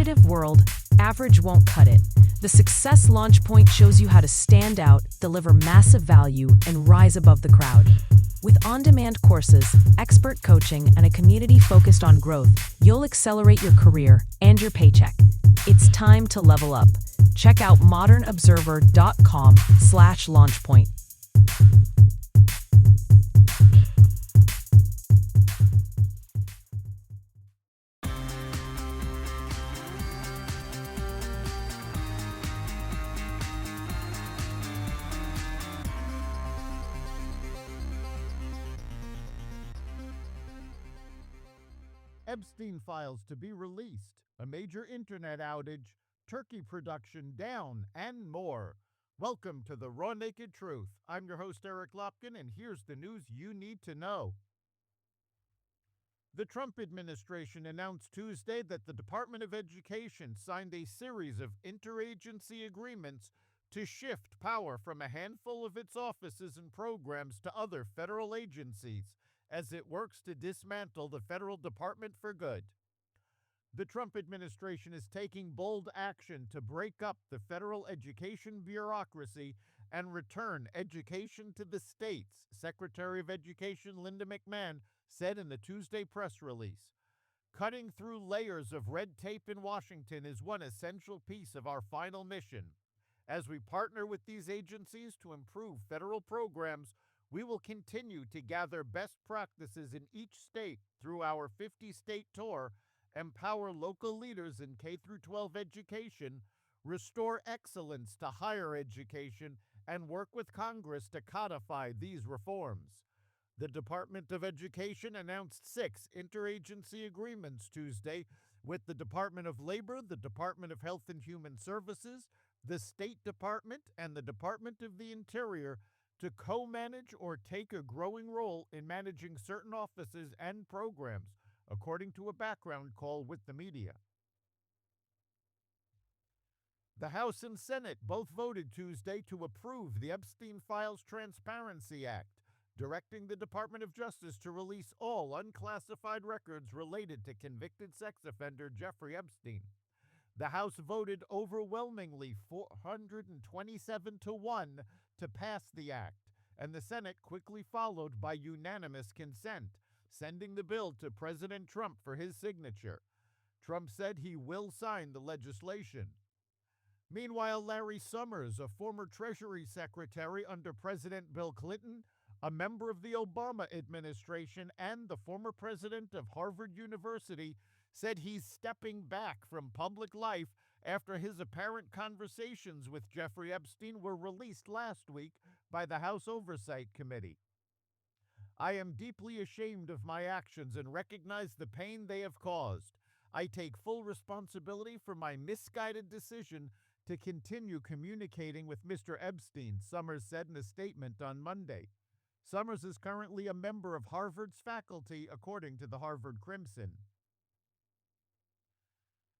competitive world, average won't cut it. The Success Launch Point shows you how to stand out, deliver massive value, and rise above the crowd. With on-demand courses, expert coaching, and a community focused on growth, you'll accelerate your career and your paycheck. It's time to level up. Check out modernobserver.com/launchpoint. Epstein files to be released, a major internet outage, turkey production down, and more. Welcome to the Raw Naked Truth. I'm your host, Eric Lopkin, and here's the news you need to know. The Trump administration announced Tuesday that the Department of Education signed a series of interagency agreements to shift power from a handful of its offices and programs to other federal agencies, as it works to dismantle the federal department for good. The Trump administration is taking bold action to break up the federal education bureaucracy and return education to the states, Secretary of Education Linda McMahon said in the Tuesday press release. Cutting through layers of red tape in Washington is one essential piece of our final mission. As we partner with these agencies to improve federal programs, we will continue to gather best practices in each state through our 50-state tour, empower local leaders in K-12 education, restore excellence to higher education, and work with Congress to codify these reforms. The Department of Education announced 6 interagency agreements Tuesday with the Department of Labor, the Department of Health and Human Services, the State Department, and the Department of the Interior to co-manage or take a growing role in managing certain offices and programs, according to a background call with the media. The House and Senate both voted Tuesday to approve the Epstein Files Transparency Act, directing the Department of Justice to release all unclassified records related to convicted sex offender Jeffrey Epstein. The House voted overwhelmingly 427-1 to pass the act, and the Senate quickly followed by unanimous consent, sending the bill to President Trump for his signature. Trump said he will sign the legislation. Meanwhile, Larry Summers, a former Treasury Secretary under President Bill Clinton, a member of the Obama administration, and the former president of Harvard University, said he's stepping back from public life after his apparent conversations with Jeffrey Epstein were released last week by the House Oversight Committee. I am deeply ashamed of my actions and recognize the pain they have caused. I take full responsibility for my misguided decision to continue communicating with Mr. Epstein, Summers said in a statement on Monday. Summers is currently a member of Harvard's faculty, according to the Harvard Crimson.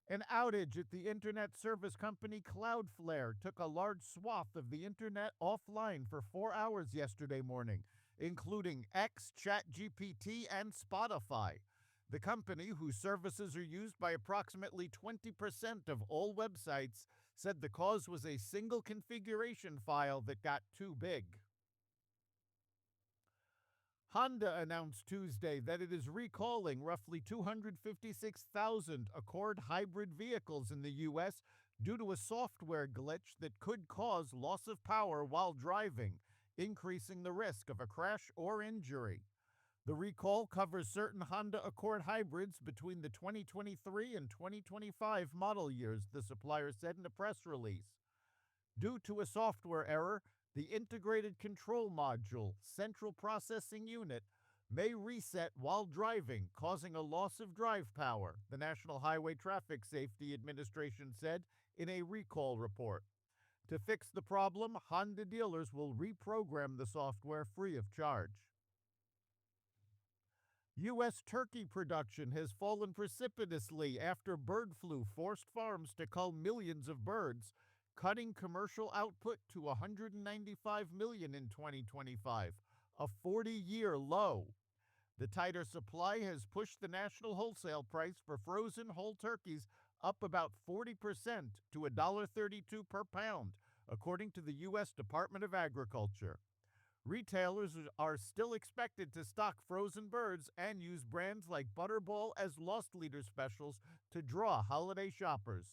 An outage at the internet service company Cloudflare took a large swath of the internet offline for 4 hours yesterday morning, including X, ChatGPT, and Spotify. The company, whose services are used by approximately 20% of all websites, said the cause was a single configuration file that got too big. Honda announced Tuesday that it is recalling roughly 256,000 Accord hybrid vehicles in the U.S. due to a software glitch that could cause loss of power while driving, increasing the risk of a crash or injury. The recall covers certain Honda Accord hybrids between the 2023 and 2025 model years, the supplier said in a press release. Due to a software error, the Integrated Control Module, Central Processing Unit, may reset while driving, causing a loss of drive power, the National Highway Traffic Safety Administration said in a recall report. To fix the problem, Honda dealers will reprogram the software free of charge. U.S. turkey production has fallen precipitously after bird flu forced farms to cull millions of birds, cutting commercial output to 195 million in 2025, a 40-year low. The tighter supply has pushed the national wholesale price for frozen whole turkeys up about 40% to $1.32 per pound, according to the U.S. Department of Agriculture. Retailers are still expected to stock frozen birds and use brands like Butterball as loss leader specials to draw holiday shoppers.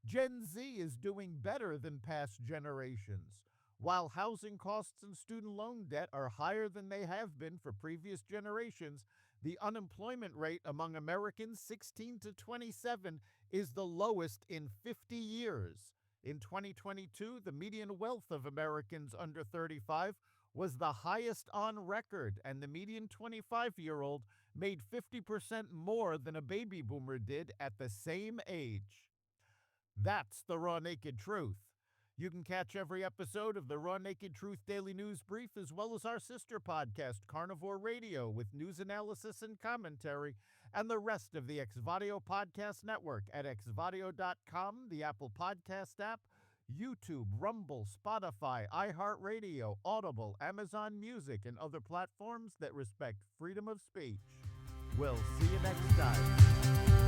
Gen Z is doing better than past generations. While housing costs and student loan debt are higher than they have been for previous generations, the unemployment rate among Americans 16 to 27 is the lowest in 50 years. In 2022, the median wealth of Americans under 35 was the highest on record, and the median 25-year-old made 50% more than a baby boomer did at the same age. That's the Raw Naked Truth. You can catch every episode of the Raw Naked Truth Daily News Brief, as well as our sister podcast, Carnivore Radio, with news analysis and commentary, and the rest of the Xvadio Podcast Network at xvadio.com, the Apple Podcast app, YouTube, Rumble, Spotify, iHeartRadio, Audible, Amazon Music, and other platforms that respect freedom of speech. We'll see you next time.